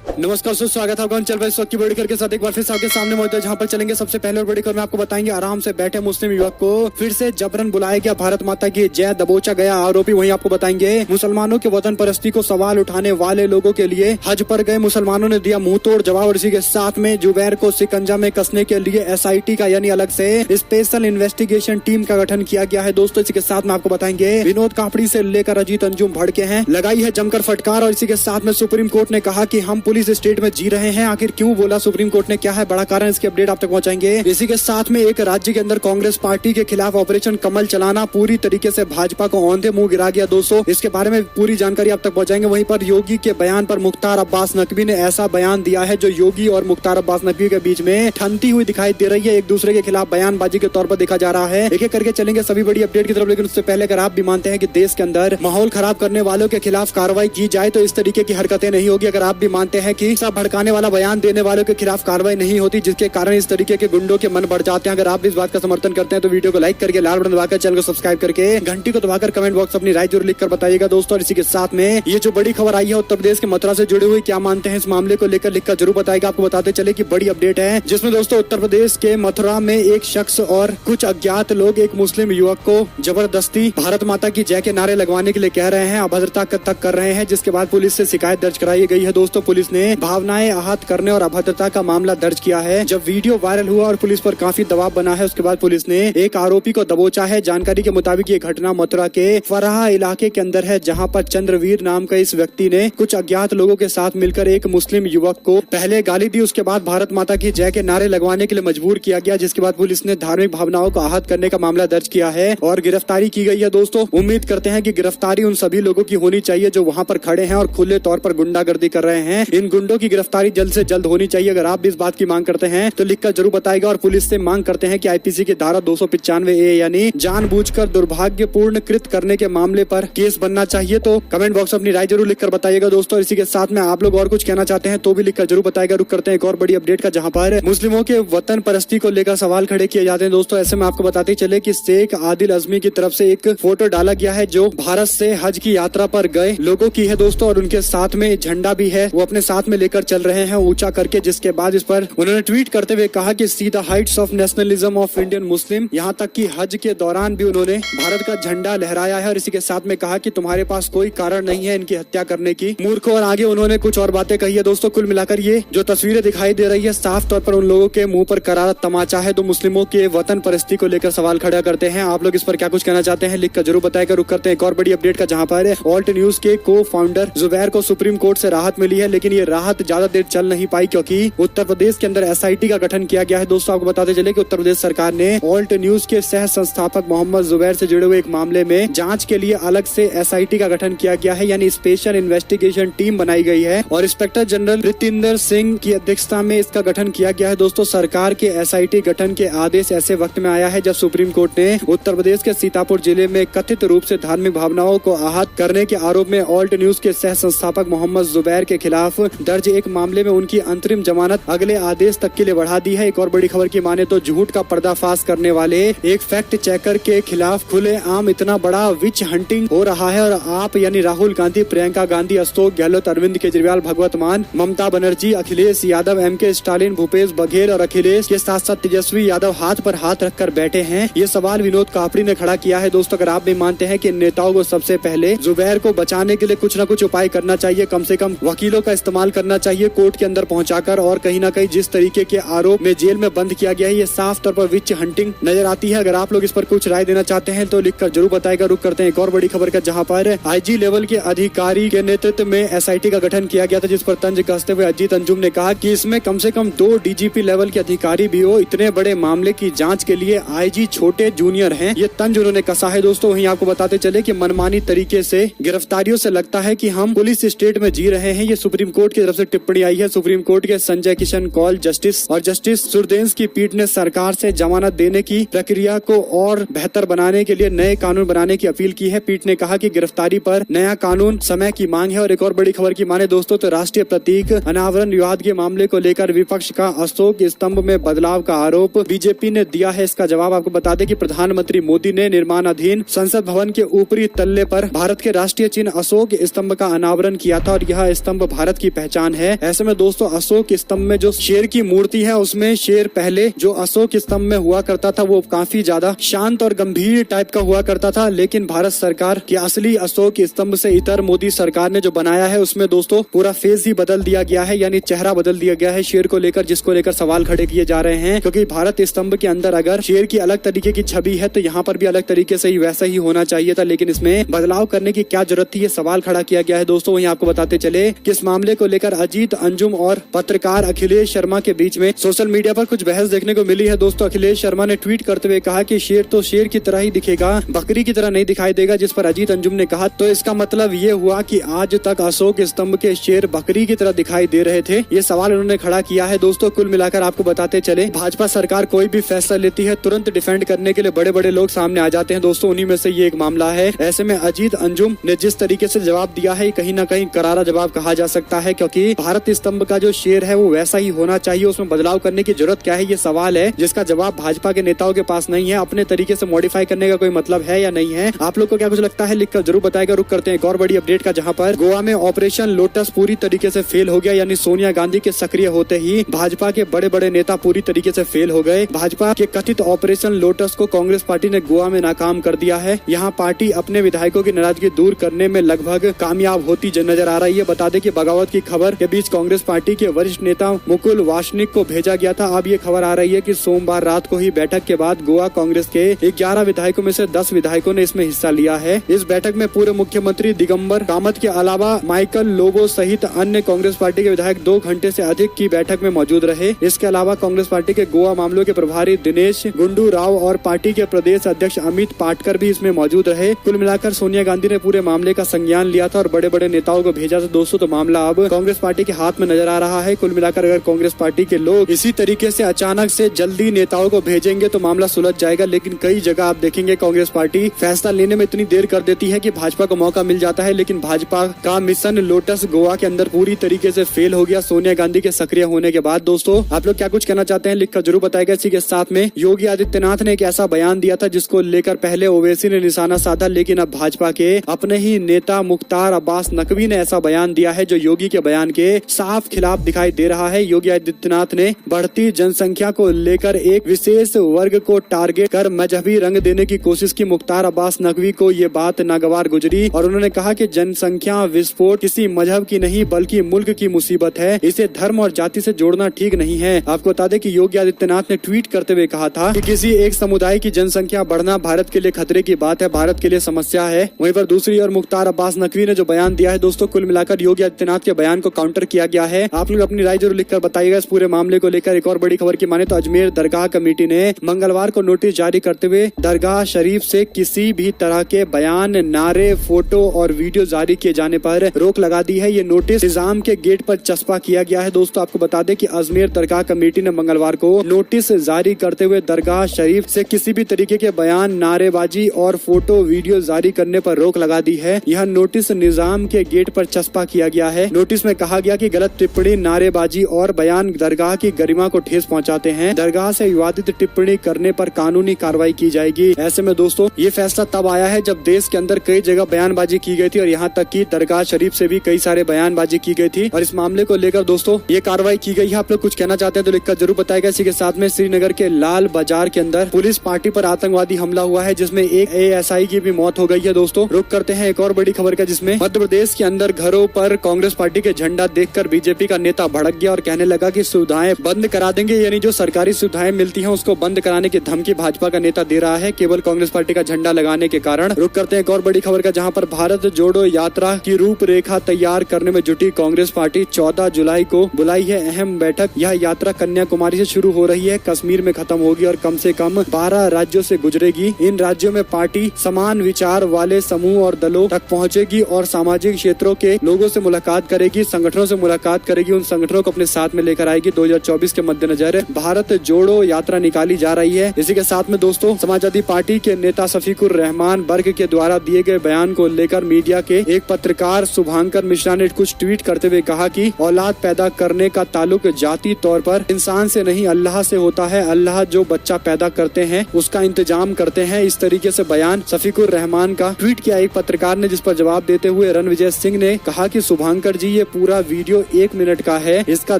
नमस्कार दोस्तों, स्वागत है आपका चल रहा की बड़ी खबर के साथ एक बार फिर आपके सामने मौजूद है, जहां पर चलेंगे सबसे पहले और बड़ी खबर में आपको बताएंगे आराम से बैठे मुस्लिम युवक को फिर से जबरन बुलाया गया भारत माता की जय, दबोचा गया आरोपी। वहीं आपको बताएंगे मुसलमानों के वतन परस्ती को सवाल उठाने वाले लोगों के लिए हज पर गए मुसलमानों ने दिया मुंह तोड़ जवाब, और इसी के साथ में जुबैर को शिकंजा में कसने के लिए SIT का यानी अलग से स्पेशल इन्वेस्टिगेशन टीम का गठन किया गया है। दोस्तों इसी के साथ में आपको बताएंगे विनोद कापड़ी से लेकर अजीत अंजुम भड़के हैं, लगाई है जमकर फटकार, और इसी के साथ में सुप्रीम कोर्ट ने कहा कि हम पुलिस स्टेट में जी रहे हैं। आखिर क्यों बोला सुप्रीम कोर्ट ने, क्या है बड़ा कारण, इसकी अपडेट आप तक पहुंचाएंगे। इसी के साथ में एक राज्य के अंदर कांग्रेस पार्टी के खिलाफ ऑपरेशन कमल चलाना पूरी तरीके से भाजपा को औंधे मुंह गिरा गया। दोस्तों इसके बारे में पूरी जानकारी आप तक पहुंचाएंगे। वहीं पर योगी के बयान पर मुख्तार अब्बास नकवी ने ऐसा बयान दिया है जो योगी और मुख्तार अब्बास नकवी के बीच में ठनती हुई दिखाई दे रही है, एक दूसरे के खिलाफ बयानबाजी के तौर पर देखा जा रहा है। एक एक करके चलेंगे सभी बड़ी अपडेट की तरफ, लेकिन उससे पहले अगर आप भी मानते हैं कि देश के अंदर माहौल खराब करने वालों के खिलाफ कार्रवाई की जाए तो इस तरीके की हरकतें नहीं होगी, अगर आप भी मानते हैं कि सब भड़काने वाला बयान देने वालों के खिलाफ कार्रवाई नहीं होती जिसके कारण इस तरीके के गुंडों के मन बढ़ जाते हैं, अगर आप इस बात का समर्थन करते हैं तो वीडियो को लाइक करके लाल बटन दबाकर चैनल को सब्सक्राइब करके घंटी को दबाकर कमेंट बॉक्स अपनी राय जरूर लिखकर बताइएगा। दोस्तों और इसी के साथ में ये जो बड़ी खबर आई है उत्तर प्रदेश के मथुरा से जुड़ी हुई, क्या मानते हैं इस मामले को लेकर लिखकर जरूर बताएगा। आपको बताते चले कि बड़ी अपडेट है जिसमें दोस्तों उत्तर प्रदेश के मथुरा में एक शख्स और कुछ अज्ञात लोग एक मुस्लिम युवक को जबरदस्ती भारत माता की जय के नारे लगवाने के लिए कह रहे हैं, अभद्रता तक कर रहे हैं, जिसके बाद पुलिस से शिकायत दर्ज कराई गई है। दोस्तों पुलिस ने भावनाएं आहत करने और अभद्रता का मामला दर्ज किया है। जब वीडियो वायरल हुआ और पुलिस पर काफी दबाव बना है, उसके बाद पुलिस ने एक आरोपी को दबोचा है। जानकारी के मुताबिक ये घटना मथुरा के फराहा इलाके के अंदर है, जहां पर चंद्रवीर नाम का इस व्यक्ति ने कुछ अज्ञात लोगों के साथ मिलकर एक मुस्लिम युवक को पहले गाली दी, उसके बाद भारत माता की जय के नारे लगवाने के लिए मजबूर किया गया, जिसके बाद पुलिस ने धार्मिक भावनाओं को आहत करने का मामला दर्ज किया है और गिरफ्तारी की गई है। दोस्तों उम्मीद करते हैं कि गिरफ्तारी उन सभी लोगों की होनी चाहिए जो वहां पर खड़े हैं और खुले तौर पर गुंडागर्दी कर रहे हैं। इन गुंडों की गिरफ्तारी जल्द से जल्द होनी चाहिए। अगर आप भी इस बात की मांग करते हैं तो लिखकर जरूर बताएगा, और पुलिस से मांग करते हैं कि IPC की धारा 295A यानी जानबूझकर दुर्भाग्यपूर्ण कृत करने के मामले पर केस बनना चाहिए। तो कमेंट बॉक्स अपनी राय जरूर लिखकर बताइएगा। दोस्तों इसी के साथ में आप लोग और कुछ कहना चाहते हैं तो भी लिखकर जरूर बताएगा। रुक करते हैं एक और बड़ी अपडेट का, जहां पर मुस्लिमों के वतन परस्ती को लेकर सवाल खड़े किए जाते हैं। दोस्तों ऐसे में आपको बताते चले कि शेख आदिल अजमी की तरफ से एक फोटो डाला गया है जो भारत से हज की यात्रा पर गए लोगों की है दोस्तों, और उनके साथ में झंडा भी है, वो अपने साथ में लेकर चल रहे हैं ऊंचा करके, जिसके बाद इस पर उन्होंने ट्वीट करते हुए कहा कि see the Heights of nationalism of Indian Muslim. यहाँ तक कि हज के दौरान भी उन्होंने भारत का झंडा लहराया है, और इसी के साथ में कहा कि तुम्हारे पास कोई कारण नहीं है इनकी हत्या करने की, मूर्खों। और आगे उन्होंने कुछ और बातें कही है। दोस्तों कुल मिलाकर ये जो तस्वीरें दिखाई दे रही है साफ तौर पर उन लोगों के मुंह पर करारा तमाचा है तो मुस्लिमों के वतन परस्ती को लेकर सवाल खड़ा करते हैं। आप लोग इस पर क्या कुछ कहना चाहते हैं लिखकर जरूर बताएगा। रुक करते हैं एक और बड़ी अपडेट का, जहां पर ऑल्ट न्यूज के को फाउंडर जुबैर को सुप्रीम कोर्ट से राहत मिली है, लेकिन ये राहत ज्यादा देर चल नहीं पाई क्योंकि उत्तर प्रदेश के अंदर SIT का गठन किया गया है। दोस्तों आपको बताते चले कि उत्तर प्रदेश सरकार ने ऑल्ट न्यूज के सह संस्थापक मोहम्मद जुबैर से जुड़े हुए एक मामले में जांच के लिए अलग से SIT का गठन किया गया है, यानी स्पेशल इन्वेस्टिगेशन टीम बनाई गई है और इंस्पेक्टर जनरल प्रीतिंदर सिंह की अध्यक्षता में इसका गठन किया गया है। दोस्तों सरकार के SIT गठन के आदेश ऐसे वक्त में आया है जब सुप्रीम कोर्ट ने उत्तर प्रदेश के सीतापुर जिले में कथित रूप से धार्मिक भावनाओं को आहत करने के आरोप में ऑल्ट न्यूज के सह संस्थापक मोहम्मद जुबैर के खिलाफ दर्ज एक मामले में उनकी अंतरिम जमानत अगले आदेश तक के लिए बढ़ा दी है। एक और बड़ी खबर की माने तो झूठ का पर्दाफाश करने वाले एक फैक्ट चेकर के खिलाफ खुले आम इतना बड़ा विच हंटिंग हो रहा है, और आप यानी राहुल गांधी, प्रियंका गांधी, अशोक गहलोत, अरविंद केजरीवाल, भगवत मान, ममता बनर्जी, अखिलेश यादव, MK स्टालिन, भूपेश बघेल और अखिलेश के साथ साथ तेजस्वी यादव हाथ पर हाथ रखकर बैठे हैं। ये सवाल विनोद कापड़ी ने खड़ा किया है। दोस्तों अगर आप भी मानते हैं कि इन नेताओं को सबसे पहले जुबैर को बचाने के लिए कुछ न कुछ उपाय करना चाहिए, कम से कम वकीलों का इस्तेमाल करना चाहिए कोर्ट के अंदर पहुंचाकर, और कहीं न कहीं जिस तरीके के आरोप में जेल में बंद किया गया है ये साफ तौर पर विच हंटिंग नजर आती है। अगर आप लोग इस पर कुछ राय देना चाहते हैं तो लिखकर जरूर बताएगा। रुक करते हैं एक और बड़ी खबर का, जहां पर IG लेवल के अधिकारी के नेतृत्व में SIT का गठन किया गया था, जिस पर तंज कसते हुए अजीत अंजुम ने कहा कि इसमें कम से कम 2 DGP लेवल के अधिकारी भी हो, इतने बड़े मामले की जांच के लिए IG छोटे जूनियर हैं, ये तंज उन्होंने कसा है। दोस्तों वहीं आपको बताते चले कि मनमानी तरीके से गिरफ्तारियों से लगता है कि हम पुलिस स्टेट में जी रहे हैं, ये सुप्रीम कोर्ट की तरफ से टिप्पणी आई है। सुप्रीम कोर्ट के संजय किशन कौल जस्टिस और जस्टिस सुरदेश की पीठ ने सरकार से जमानत देने की प्रक्रिया को और बेहतर बनाने के लिए नए कानून बनाने की अपील की है। पीठ ने कहा कि गिरफ्तारी पर नया कानून समय की मांग है। और एक और बड़ी खबर की माने दोस्तों तो राष्ट्रीय प्रतीक अनावरण विवाद के मामले को लेकर विपक्ष का अशोक स्तंभ में बदलाव का आरोप बीजेपी ने दिया है। इसका जवाब आपको बता दें कि प्रधानमंत्री मोदी ने निर्माणाधीन संसद भवन के ऊपरी तल्ले पर भारत के राष्ट्रीय चिन्ह अशोक स्तंभ का अनावरण किया था, और यह स्तंभ भारत की की पहचान है। ऐसे में दोस्तों अशोक स्तंभ में जो शेर की मूर्ति है उसमें शेर पहले जो अशोक स्तंभ में हुआ करता था वो काफी ज्यादा शांत और गंभीर टाइप का हुआ करता था, लेकिन भारत सरकार के असली अशोक स्तंभ से इतर मोदी सरकार ने जो बनाया है उसमें दोस्तों पूरा फेस ही बदल दिया गया है, यानी चेहरा बदल दिया गया है शेर को लेकर, जिसको लेकर सवाल खड़े किए जा रहे हैं। क्योंकि भारत स्तंभ के अंदर अगर शेर की अलग तरीके की छवि है तो यहाँ पर भी अलग तरीके से ही वैसा ही होना चाहिए था, लेकिन इसमें बदलाव करने की क्या जरूरत थी, ये सवाल खड़ा किया गया है। दोस्तों वहीं आपको बताते चले कि इस मामले को लेकर अजीत अंजुम और पत्रकार अखिलेश शर्मा के बीच में सोशल मीडिया पर कुछ बहस देखने को मिली है। दोस्तों अखिलेश शर्मा ने ट्वीट करते हुए कहा कि शेर तो शेर की तरह ही दिखेगा, बकरी की तरह नहीं दिखाई देगा, जिस पर अजीत अंजुम ने कहा तो इसका मतलब ये हुआ कि आज तक अशोक स्तंभ के शेर बकरी की तरह दिखाई दे रहे थे। ये सवाल उन्होंने खड़ा किया है। दोस्तों कुल मिलाकर आपको बताते चले भाजपा सरकार कोई भी फैसला लेती है तुरंत डिफेंड करने के लिए बड़े बड़े लोग सामने आ जाते हैं। दोस्तों उन्हीं में से ये एक मामला है। ऐसे में अजीत अंजुम ने जिस तरीके से जवाब दिया है कहीं ना कहीं करारा जवाब कहा जा सकता है, क्योंकि भारत स्तंभ का जो शेर है वो वैसा ही होना चाहिए, उसमें बदलाव करने की जरूरत क्या है, ये सवाल है जिसका जवाब भाजपा के नेताओं के पास नहीं है। अपने तरीके से मॉडिफाई करने का कोई मतलब है या नहीं है, आप लोग को क्या कुछ लगता है लिखकर जरूर बताएगा। रुक करते हैं एक और बड़ी अपडेट का, जहां पर गोवा में ऑपरेशन लोटस पूरी तरीके से फेल हो गया, यानी सोनिया गांधी के सक्रिय होते ही भाजपा के बड़े बड़े नेता पूरी तरीके से फेल हो गए। भाजपा के कथित ऑपरेशन लोटस को कांग्रेस पार्टी ने गोवा में नाकाम कर दिया है। यहाँ पार्टी अपने विधायकों की नाराजगी दूर करने में लगभग कामयाब होती नजर आ रही है। बता दें कि बगावत की खबर के बीच कांग्रेस पार्टी के वरिष्ठ नेता मुकुल वासनिक को भेजा गया था। अब ये खबर आ रही है कि सोमवार रात को ही बैठक के बाद गोवा कांग्रेस के 11 विधायकों में से 10 विधायकों ने इसमें हिस्सा लिया है। इस बैठक में पूर्व मुख्यमंत्री दिगंबर कामत के अलावा माइकल लोबो सहित अन्य कांग्रेस पार्टी के विधायक 2 घंटे से अधिक की बैठक में मौजूद रहे। इसके अलावा कांग्रेस पार्टी के गोवा मामलों के प्रभारी दिनेश गुंडू राव और पार्टी के प्रदेश अध्यक्ष अमित पाटकर भी इसमें मौजूद रहे। कुल मिलाकर सोनिया गांधी ने पूरे मामले का संज्ञान लिया था और बड़े बड़े नेताओं को भेजा था। दोस्तों तो मामला अब कांग्रेस पार्टी के हाथ में नजर आ रहा है। कुल मिलाकर अगर कांग्रेस पार्टी के लोग इसी तरीके से अचानक से जल्दी नेताओं को भेजेंगे तो मामला सुलझ जाएगा, लेकिन कई जगह आप देखेंगे कांग्रेस पार्टी फैसला लेने में इतनी देर कर देती है कि भाजपा को मौका मिल जाता है, लेकिन भाजपा का मिशन लोटस गोवा के अंदर पूरी तरीके से फेल हो गया सोनिया गांधी के सक्रिय होने के बाद। दोस्तों आप लोग क्या कुछ कहना चाहते हैं लिखकर जरूर बताएगा। इसी के साथ में योगी आदित्यनाथ ने एक ऐसा बयान दिया था जिसको लेकर पहले ओवैसी ने निशाना साधा, लेकिन अब भाजपा के अपने ही नेता मुख्तार अब्बास नकवी ने ऐसा बयान दिया है जो योगी के बयान के साफ खिलाफ दिखाई दे रहा है। योगी आदित्यनाथ ने बढ़ती जनसंख्या को लेकर एक विशेष वर्ग को टारगेट कर मजहबी रंग देने की कोशिश की। मुख्तार अब्बास नकवी को ये बात नागवार गुजरी और उन्होंने कहा कि जनसंख्या विस्फोट किसी मजहब की नहीं बल्कि मुल्क की मुसीबत है, इसे धर्म और जाति से जोड़ना ठीक नहीं है। आपको बता दें कि योगी आदित्यनाथ ने ट्वीट करते हुए कहा था कि किसी एक समुदाय की जनसंख्या बढ़ना भारत के लिए खतरे की बात है, भारत के लिए समस्या है। वहीं पर दूसरी ओर मुख्तार अब्बास नकवी ने जो बयान दिया है दोस्तों कुल मिलाकर योगी आदित्यनाथ के बयान को काउंटर किया गया है। आप लोग अपनी राय जरूर लिखकर बताइएगा इस पूरे मामले को लेकर। एक और बड़ी खबर की माने तो अजमेर दरगाह कमेटी ने मंगलवार को नोटिस जारी करते हुए दरगाह शरीफ से किसी भी तरह के बयान, नारे, फोटो और वीडियो जारी किए जाने पर रोक लगा दी है। ये नोटिस निजाम के गेट पर चस्पा किया गया है। दोस्तों आपको बता दें कि अजमेर दरगाह कमेटी ने मंगलवार को नोटिस जारी करते हुए दरगाह शरीफ से किसी भी तरीके के बयान, नारेबाजी और फोटो वीडियो जारी करने पर रोक लगा दी है। यह नोटिस निजाम के गेट पर चस्पा किया गया है। नोटिस में कहा गया कि गलत टिप्पणी, नारेबाजी और बयान दरगाह की गरिमा को ठेस पहुंचाते हैं। दरगाह से विवादित टिप्पणी करने पर कानूनी कार्रवाई की जाएगी। ऐसे में दोस्तों ये फैसला तब आया है जब देश के अंदर कई जगह बयानबाजी की गई थी और यहाँ तक कि दरगाह शरीफ से भी कई सारे बयानबाजी की गई थी और इस मामले को लेकर दोस्तों ये कार्रवाई की गई है। आप लोग कुछ कहना चाहते हैं तो लिखकर जरूर बताएगा। इसी के साथ में श्रीनगर के लाल बाजार के अंदर पुलिस पार्टी पर आतंकवादी हमला हुआ है जिसमें एक ASI की भी मौत हो गई है। दोस्तों रुक करते हैं एक और बड़ी खबर का, जिसमें मध्य प्रदेश के अंदर घरों पर कांग्रेस पार्टी के झंडा देखकर बीजेपी का नेता भड़क गया और कहने लगा कि सुविधाएं बंद करा देंगे, यानी जो सरकारी सुविधाएं मिलती हैं उसको बंद कराने की धमकी भाजपा का नेता दे रहा है केवल कांग्रेस पार्टी का झंडा लगाने के कारण। रुक करते हैं एक और बड़ी खबर का, जहां पर भारत जोड़ो यात्रा की रूपरेखा तैयार करने में जुटी कांग्रेस पार्टी 14 जुलाई को बुलाई है अहम बैठक। यह यात्रा कन्याकुमारी से शुरू हो रही है, कश्मीर में खत्म होगी और कम से कम 12 राज्यों से गुजरेगी। इन राज्यों में पार्टी समान विचार वाले समूह और दलों तक पहुंचेगी और सामाजिक क्षेत्रों के लोगों से मुलाकात करेगी, संगठनों से मुलाकात करेगी, उन संगठनों को अपने साथ में लेकर आएगी। 2024 के मद्देनजर भारत जोड़ो यात्रा निकाली जा रही है। इसी के साथ में दोस्तों समाजवादी पार्टी के नेता शफीकुर रहमान बर्ग के द्वारा दिए गए बयान को लेकर मीडिया के एक पत्रकार शुभांकर मिश्रा ने कुछ ट्वीट करते हुए कहा कि औलाद पैदा करने का ताल्लुक जाती तौर पर इंसान से नहीं अल्लाह से होता है। अल्लाह जो बच्चा पैदा करते हैं उसका इंतजाम करते हैं। इस तरीके से बयान शफीकुर रहमान का ट्वीट किया एक पत्रकार ने, जिस पर जवाब देते हुए रणविजय सिंह ने कहा कि शुभांकर जी ये ये पूरा वीडियो 1 मिनट का है। इसका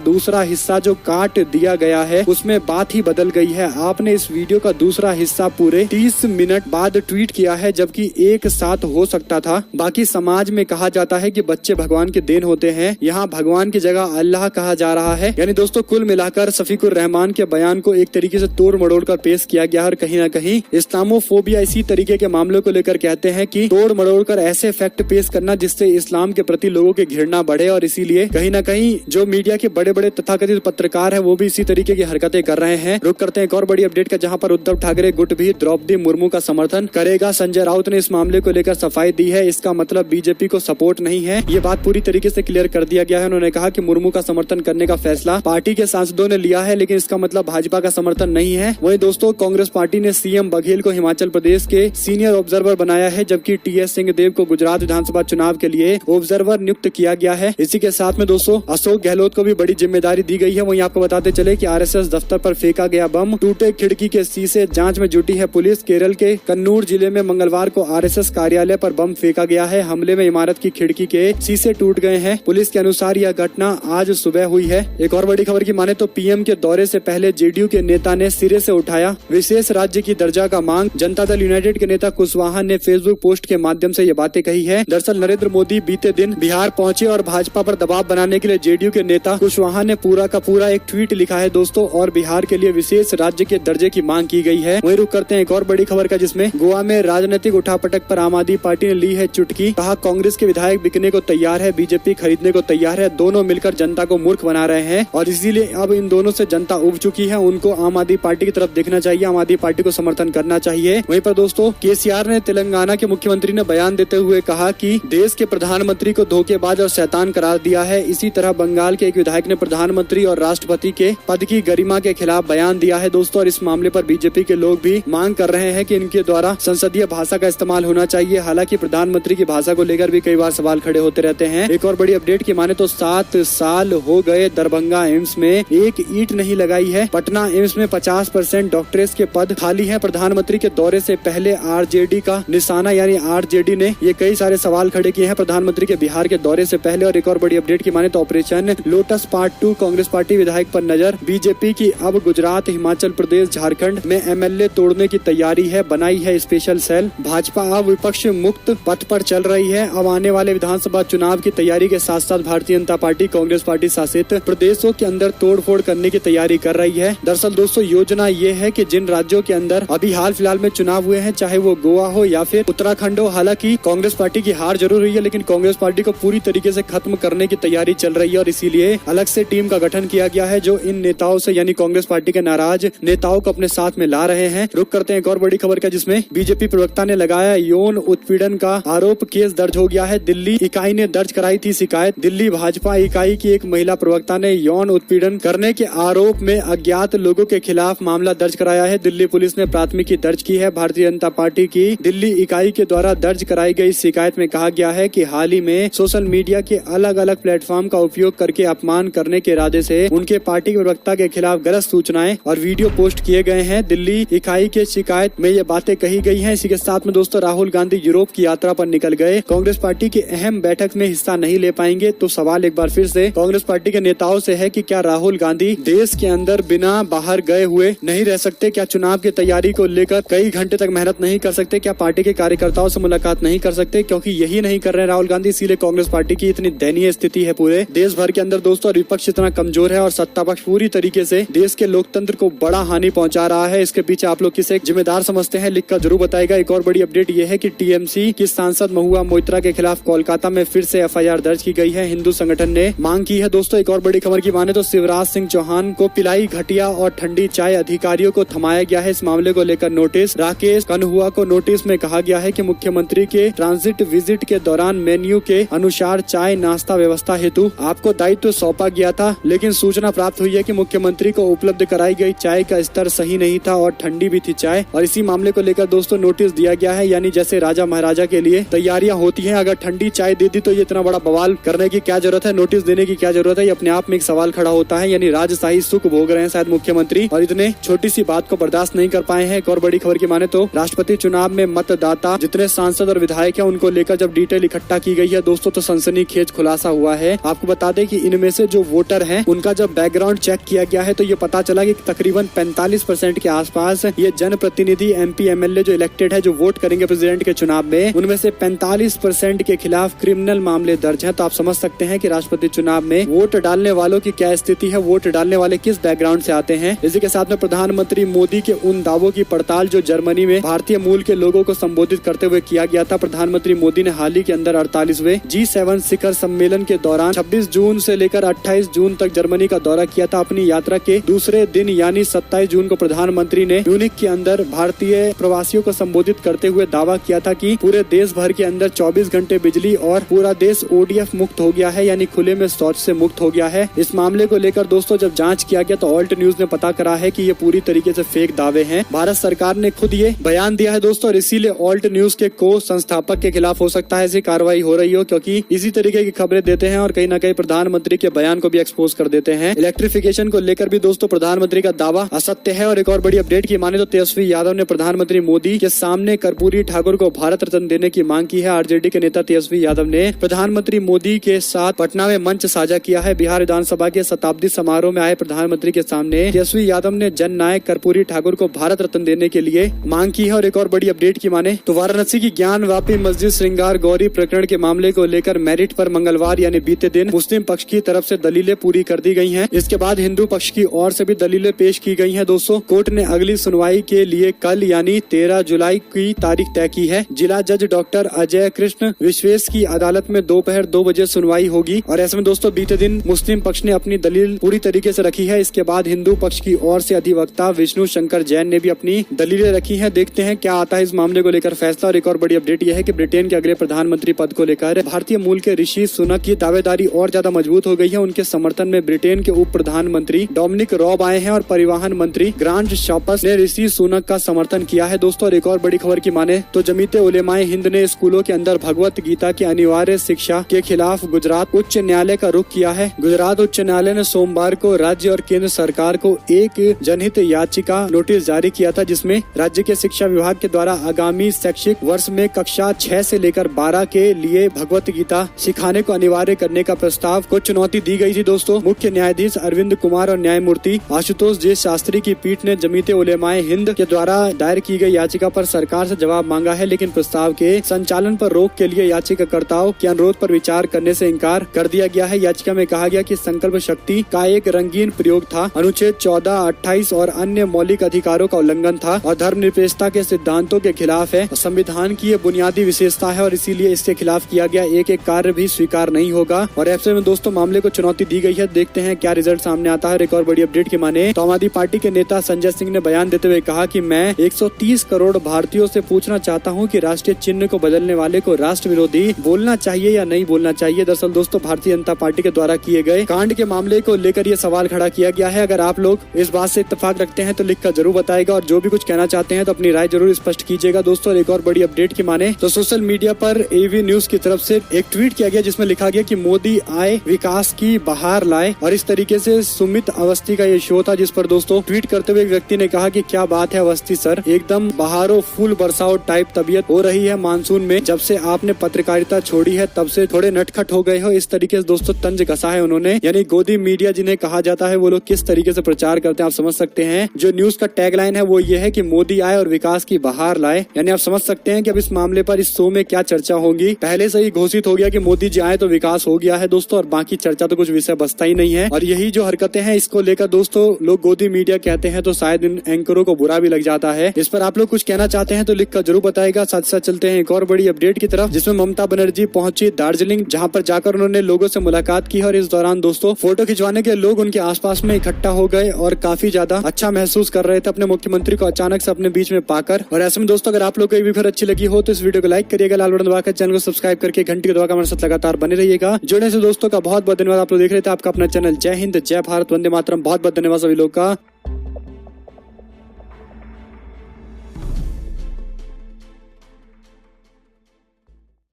दूसरा हिस्सा जो काट दिया गया है उसमें बात ही बदल गई है। आपने इस वीडियो का दूसरा हिस्सा पूरे 30 मिनट बाद ट्वीट किया है, जबकि एक साथ हो सकता था। बाकी समाज में कहा जाता है कि बच्चे भगवान के देन होते हैं, यहाँ भगवान की जगह अल्लाह कहा जा रहा है। यानी दोस्तों कुल मिलाकर शफीकुर रहमान के बयान को एक तरीके से तोड़ मरोड़ कर पेश किया गया और कहीं न कहीं इस्लामोफोबिया इसी तरीके के मामलों को लेकर कहते हैं कि तोड़ मरोड़ कर ऐसे फैक्ट पेश करना जिससे इस्लाम के प्रति लोगों की घृणा बढ़े, और इसीलिए कहीं न कहीं जो मीडिया के बड़े बड़े तथाकथित पत्रकार है वो भी इसी तरीके की हरकतें कर रहे हैं। रुक करते हैं एक और बड़ी अपडेट का, जहाँ पर उद्धव ठाकरे गुट भी द्रौपदी मुर्मू का समर्थन करेगा। संजय राउत ने इस मामले को लेकर सफाई दी है, इसका मतलब बीजेपी को सपोर्ट नहीं है, ये बात पूरी तरीके से क्लियर कर दिया गया है। उन्होंने कहा कि मुर्मू का समर्थन करने का फैसला पार्टी के सांसदों ने लिया है, लेकिन इसका मतलब भाजपा का समर्थन नहीं है। वहीं दोस्तों कांग्रेस पार्टी ने सीएम बघेल को हिमाचल प्रदेश के सीनियर ऑब्जर्वर बनाया है, जबकि टीएस सिंहदेव को गुजरात विधानसभा चुनाव के लिए ऑब्जर्वर नियुक्त किया गया है। इसी के साथ में दोस्तों अशोक गहलोत को भी बड़ी जिम्मेदारी दी गई है। वहीं आपको बताते चले कि आरएसएस दफ्तर पर फेंका गया बम, टूटे खिड़की के शीशे, जांच में जुटी है पुलिस। केरल के कन्नूर जिले में मंगलवार को आरएसएस कार्यालय पर बम फेंका गया है। हमले में इमारत की खिड़की के शीशे टूट गए हैं। पुलिस के अनुसार यह घटना आज सुबह हुई है। एक और बड़ी खबर की माने तो पीएम के दौरे से पहले जेडीयू के नेता ने सिरे से उठाया विशेष राज्य की दर्जा का मांग। जनता दल यूनाइटेड के नेता कुशवाहा ने फेसबुक पोस्ट के माध्यम से ये बातें कही है। दरअसल नरेंद्र मोदी बीते दिन बिहार पहुंचे और भाजपा पर दबाव बनाने के लिए जेडीयू के नेता कुशवाहा ने पूरा का पूरा एक ट्वीट लिखा है दोस्तों, और बिहार के लिए विशेष राज्य के दर्जे की मांग की गई है। वहीं रुक करते हैं एक और बड़ी खबर का, जिसमें गोवा में राजनीतिक उठापटक पर आम आदमी पार्टी ने ली है चुटकी। कहा कांग्रेस के विधायक बिकने को तैयार है, बीजेपी खरीदने को तैयार है, दोनों मिलकर जनता को मूर्ख बना रहे हैं और इसीलिए अब इन दोनों से जनता उब चुकी है। उनको आम आदमी पार्टी की तरफ देखना चाहिए, आम आदमी पार्टी को समर्थन करना चाहिए। वहीं पर दोस्तों केसीआर ने तेलंगाना के मुख्यमंत्री ने बयान देते हुए कहा कि देश के प्रधानमंत्री को धोखेबाज और शैतान करार दिया है। इसी तरह बंगाल के एक विधायक ने प्रधानमंत्री और राष्ट्रपति के पद की गरिमा के खिलाफ बयान दिया है दोस्तों, और इस मामले पर बीजेपी के लोग भी मांग कर रहे हैं कि इनके द्वारा संसदीय भाषा का इस्तेमाल होना चाहिए। हालांकि प्रधानमंत्री की भाषा को लेकर भी कई बार सवाल खड़े होते रहते हैं। एक और बड़ी अपडेट की माने तो 7 साल हो गए दरभंगा एम्स में एक ईंट नहीं लगाई है। पटना एम्स में 50% डॉक्टर्स के पद खाली है। प्रधानमंत्री के दौरे से पहले आरजेडी का निशाना, यानी आरजेडी ने ये कई सारे सवाल खड़े किए हैं प्रधानमंत्री के बिहार के दौरे से पहले। और एक और बड़ी अपडेट की माने तो operation lotus part 2 Congress party विधायक पर नजर। बीजेपी की अब गुजरात, हिमाचल प्रदेश, झारखंड में एमएलए तोड़ने की तैयारी है, बनाई है स्पेशल सेल। भाजपा अब विपक्ष मुक्त पथ पर चल रही है। अब आने वाले विधानसभा चुनाव की तैयारी के साथ साथ भारतीय जनता पार्टी कांग्रेस पार्टी शासित प्रदेशों के अंदर तोड़फोड़ करने की तैयारी कर रही है। दरअसल दोस्तों योजना ये है कि जिन राज्यों के अंदर अभी हाल फिलहाल में चुनाव हुए हैं, चाहे वो गोवा हो या फिर उत्तराखंड हो, हालांकि कांग्रेस पार्टी की हार जरूर हुई है, लेकिन कांग्रेस पार्टी को पूरी तरीके से खत्म करने की तैयारी चल रही है और इसीलिए अलग से टीम का गठन किया गया है जो इन नेताओं से, यानी कांग्रेस पार्टी के नाराज नेताओं को अपने साथ में ला रहे हैं। रुक करते हैं एक और बड़ी खबर का, जिसमें बीजेपी प्रवक्ता ने लगाया यौन उत्पीड़न का आरोप। केस दर्ज हो गया है। दिल्ली इकाई ने दर्ज कराई थी शिकायत। दिल्ली भाजपा इकाई की एक महिला प्रवक्ता ने यौन उत्पीड़न करने के आरोप में अज्ञात लोगों के खिलाफ मामला दर्ज कराया है। दिल्ली पुलिस ने प्राथमिकी दर्ज की है। भारतीय जनता पार्टी की दिल्ली इकाई के द्वारा दर्ज कराई गई शिकायत में कहा गया है कि हाल ही में सोशल मीडिया के अलग अलग प्लेटफॉर्म का उपयोग करके अपमान करने के इरादे से उनके पार्टी के प्रवक्ता के खिलाफ गलत सूचनाएं और वीडियो पोस्ट किए गए हैं। दिल्ली इकाई के शिकायत में ये बातें कही गई हैं। इसी के साथ में दोस्तों राहुल गांधी यूरोप की यात्रा पर निकल गए। कांग्रेस पार्टी की अहम बैठक में हिस्सा नहीं ले पाएंगे। तो सवाल एक बार फिर से कांग्रेस पार्टी के नेताओं से है कि क्या राहुल गांधी देश के अंदर बिना बाहर गए हुए नहीं रह सकते? क्या चुनाव की तैयारी को लेकर कई घंटे तक मेहनत नहीं कर सकते? क्या पार्टी के कार्यकर्ताओं से मुलाकात नहीं कर सकते? क्योंकि यही नहीं कर रहे हैं राहुल गांधी, इसीलिए कांग्रेस पार्टी की इतनी दयनीय स्थिति है पूरे देश भर के अंदर दोस्तों। और विपक्ष इतना कमजोर है और सत्ता पक्ष पूरी तरीके से देश के लोकतंत्र को बड़ा हानि पहुंचा रहा है। इसके पीछे आप लोग किसे जिम्मेदार समझते हैं, लिखकर जरूर बताएगा। एक और बड़ी अपडेट ये है कि टीएमसी की सांसद महुआ मोइत्रा के खिलाफ कोलकाता में फिर से एफआईआर दर्ज की गई है। हिंदू संगठन ने मांग की है दोस्तों। एक और बड़ी खबर की माने तो शिवराज सिंह चौहान को पिलाई घटिया और ठंडी चाय, अधिकारियों को थमाया गया है। इस मामले को लेकर नोटिस। राकेश कन्हुआ को नोटिस में कहा गया है कि मुख्यमंत्री के ट्रांजिट विजिट के दौरान मेन्यू के अनुसार चाय नाश्ता व्यवस्था हेतु आपको दायित्व सौंपा गया था, लेकिन सूचना प्राप्त हुई है कि मुख्यमंत्री को उपलब्ध कराई गई चाय का स्तर सही नहीं था और ठंडी भी थी चाय। और इसी मामले को लेकर दोस्तों नोटिस दिया गया है। यानी जैसे राजा महाराजा के लिए तैयारियां होती हैं, अगर ठंडी चाय दे दी तो ये इतना बड़ा बवाल करने की क्या जरूरत है, नोटिस देने की क्या जरूरत है? ये अपने आप में एक सवाल खड़ा होता है। यानी राजशाही सुख भोग रहे हैं शायद मुख्यमंत्री और इतने छोटी सी बात को बर्दाश्त नहीं कर पाए हैं। एक और बड़ी खबर की माने तो राष्ट्रपति चुनाव में मतदाता जितने सांसद और विधायक हैं उनको लेकर जब डिटेल इकट्ठा की गई है दोस्तों, तो सनसनीखेज खुलासा खुलासा हुआ है। आपको बता दें कि इनमें से जो वोटर हैं उनका जब बैकग्राउंड चेक किया गया है तो ये पता चला कि तकरीबन 45% के आसपास ये जनप्रतिनिधि MP MLA जो इलेक्टेड है, जो वोट करेंगे प्रेसिडेंट के चुनाव में, उनमें से 45% के खिलाफ क्रिमिनल मामले दर्ज हैं। तो आप समझ सकते हैं कि राष्ट्रपति चुनाव में वोट डालने वालों की क्या स्थिति है, वोट डालने वाले किस बैकग्राउंड से आते हैं। इसी के साथ में प्रधानमंत्री मोदी के उन दावों की पड़ताल जो जर्मनी में भारतीय मूल के लोगों को संबोधित करते हुए किया गया था। प्रधानमंत्री मोदी ने हाल ही के अंदर 48वें G7 शिखर सम्मेलन के दौरान 26 जून से लेकर 28 जून तक जर्मनी का दौरा किया था। अपनी यात्रा के दूसरे दिन यानी 27 जून को प्रधानमंत्री ने म्यूनिख के अंदर भारतीय प्रवासियों को संबोधित करते हुए दावा किया था कि पूरे देश भर के अंदर 24 घंटे बिजली और पूरा देश ODF मुक्त हो गया है, यानी खुले में शौच से मुक्त हो गया है। इस मामले को लेकर दोस्तों जब जांच किया गया तो ऑल्ट न्यूज ने पता करा है कि ये पूरी तरीके से फेक दावे हैं। भारत सरकार ने खुद ये बयान दिया है दोस्तों, और इसीलिए ऑल्ट न्यूज के को संस्थापक के खिलाफ हो सकता है ऐसी कार्रवाई हो रही हो, क्योंकि इसी तरीके की खबरें देते हैं और कहीं न कहीं प्रधानमंत्री के बयान को भी एक्सपोज कर देते हैं। इलेक्ट्रिफिकेशन को लेकर भी दोस्तों प्रधानमंत्री का दावा असत्य है। और एक और बड़ी अपडेट की माने तो तेजस्वी यादव ने प्रधानमंत्री मोदी के सामने कर्पूरी ठाकुर को भारत रत्न देने की मांग की है। RJD के नेता तेजस्वी यादव ने प्रधानमंत्री मोदी के साथ पटना में मंच साझा किया है। बिहार विधानसभा के शताब्दी समारोह में आए प्रधानमंत्री के सामने तेजस्वी यादव ने जन नायक कर्पूरी ठाकुर को भारत रत्न देने के लिए मांग की है। और एक और बड़ी अपडेट की माने तो वाराणसी की ज्ञानवापी मस्जिद श्रृंगार गौरी प्रकरण के मामले को लेकर मेरिट पर मंगलवार यानी बीते दिन मुस्लिम पक्ष की तरफ से दलीलें पूरी कर दी गई हैं। इसके बाद हिंदू पक्ष की ओर से भी दलीलें पेश की गई हैं। दोस्तों कोर्ट ने अगली सुनवाई के लिए कल यानी 13 जुलाई की तारीख तय की है। जिला जज डॉक्टर अजय कृष्ण विश्वेश की अदालत में दोपहर 2 बजे सुनवाई होगी। और ऐसे में दोस्तों बीते दिन मुस्लिम पक्ष ने अपनी दलील पूरी तरीके से रखी है। इसके बाद हिंदू पक्ष की ओर से अधिवक्ता विष्णु शंकर जैन ने भी अपनी दलीलें रखी है। देखते हैं क्या आता है इस मामले को लेकर फैसला। और एक और बड़ी अपडेट यह है कि ब्रिटेन के अगले प्रधानमंत्री पद को लेकर भारतीय मूल के ऋषि सुनक की दावेदारी और ज्यादा मजबूत हो गई है। उनके समर्थन में ब्रिटेन के उप प्रधानमंत्री डोमिनिक रॉब आए हैं और परिवहन मंत्री ग्रांट शॉपर्स ने ऋषि सुनक का समर्थन किया है। दोस्तों और एक और बड़ी खबर की माने तो जमीते उलेमाए हिंद ने स्कूलों के अंदर भगवत गीता की अनिवार्य शिक्षा के खिलाफ गुजरात उच्च न्यायालय का रुख किया है। गुजरात उच्च न्यायालय ने सोमवार को राज्य और केंद्र सरकार को एक जनहित याचिका नोटिस जारी किया था, जिसमें राज्य के शिक्षा विभाग के द्वारा आगामी शैक्षिक वर्ष में कक्षा 6 से लेकर 12 के लिए भगवत गीता सिखाने को अनिवार्य करने का प्रस्ताव को चुनौती दी गई थी। दोस्तों मुख्य न्यायाधीश अरविंद कुमार और न्यायमूर्ति आशुतोष जे शास्त्री की पीठ ने जमीते उलेमाए हिंद के द्वारा दायर की गई याचिका पर सरकार से जवाब मांगा है, लेकिन प्रस्ताव के संचालन पर रोक के लिए याचिकाकर्ताओं के अनुरोध पर विचार करने से इंकार कर दिया गया है। याचिका में कहा गया कि संकल्प शक्ति का एक रंगीन प्रयोग था, अनुच्छेद 14, 28 और अन्य मौलिक अधिकारों का उल्लंघन था और धर्मनिरपेक्षता के सिद्धांतों के खिलाफ है। संविधान की ये बुनियादी विशेषता है और इसीलिए इसके खिलाफ किया गया एक कार्य भी स्वीकार नहीं होगा। और ऐसे में दोस्तों मामले को चुनौती दी गई है। देखते हैं क्या रिजल्ट सामने आता है। एक और बड़ी अपडेट की माने तो आम आदमी पार्टी के नेता संजय सिंह ने बयान देते हुए कहा कि मैं 130 करोड़ भारतीयों से पूछना चाहता हूं कि राष्ट्रीय चिन्ह को बदलने वाले को राष्ट्र विरोधी बोलना चाहिए या नहीं बोलना चाहिए। दरअसल दोस्तों भारतीय जनता पार्टी के द्वारा किए गए कांड के मामले को लेकर ये सवाल खड़ा किया गया है। अगर आप लोग इस बात से इत्तेफाक रखते हैं तो लिखकर जरूर बताएगा और जो भी कुछ कहना चाहते हैं तो अपनी राय जरूर स्पष्ट कीजिएगा। दोस्तों एक और बड़ी अपडेट की माने तो सोशल मीडिया पर AV न्यूज की तरफ से एक ट्वीट किया गया जिसमें लिखा गया कि मोदी आए विकास की बहार लाए। और इस तरीके से सुमित अवस्थी का ये शो था, जिस पर दोस्तों ट्वीट करते हुए एक व्यक्ति ने कहा कि क्या बात है अवस्थी सर, एकदम बहारों फूल बरसाओ टाइप तबीयत हो रही है मानसून में। जब से आपने पत्रकारिता छोड़ी है तब से थोड़े नटखट हो गए हो। इस तरीके से दोस्तों तंज कसा है उन्होंने, यानी गोदी मीडिया जिन्हें कहा जाता है वो लोग किस तरीके से प्रचार करते हैं आप समझ सकते हैं। जो न्यूज का टैगलाइन है वो ये है कि मोदी आए और विकास की बहार लाए, यानी आप समझ सकते हैं कि अब इस मामले पर इस शो में क्या चर्चा होगी। पहले से ही घोषित हो गया कि मोदी जी आए तो विकास हो गया है दोस्तों, और बाकी चर्चा तो कुछ विषय बचता ही नहीं है। और यही जो हरकतें हैं इसको लेकर दोस्तों लोग गोदी मीडिया कहते हैं तो शायद इन एंकरों को बुरा भी लग जाता है। इस पर आप लोग कुछ कहना चाहते हैं तो लिखकर जरूर बताएगा। साथ साथ चलते हैं एक और बड़ी अपडेट की तरफ, जिसमें ममता बनर्जी पहुंची दार्जिलिंग, जहां पर जाकर उन्होंने लोगों से मुलाकात की और इस दौरान दोस्तों फोटो खिंचवाने के लोग उनके आसपास में इकट्ठा हो गए और काफी ज्यादा अच्छा महसूस कर रहे थे अपने मुख्यमंत्री को अचानक से अपने बीच में पाकर। और ऐसे में दोस्तों अगर आप लोग को ये वीडियो अच्छी लगी हो तो इस वीडियो को लाइक करिएगा, लाल बटन दबाकर चैनल को सब्सक्राइब करके घंटी को दबाकर हमारे साथ लगातार बने रहिएगा। जुड़ने से दोस्तों का बहुत बहुत धन्यवाद। आप लोग देख रहे थे आपका अपना चैनल जय हिंद जय भारत वंदे मातरम। बहुत बहुत धन्यवाद सभी लोग का।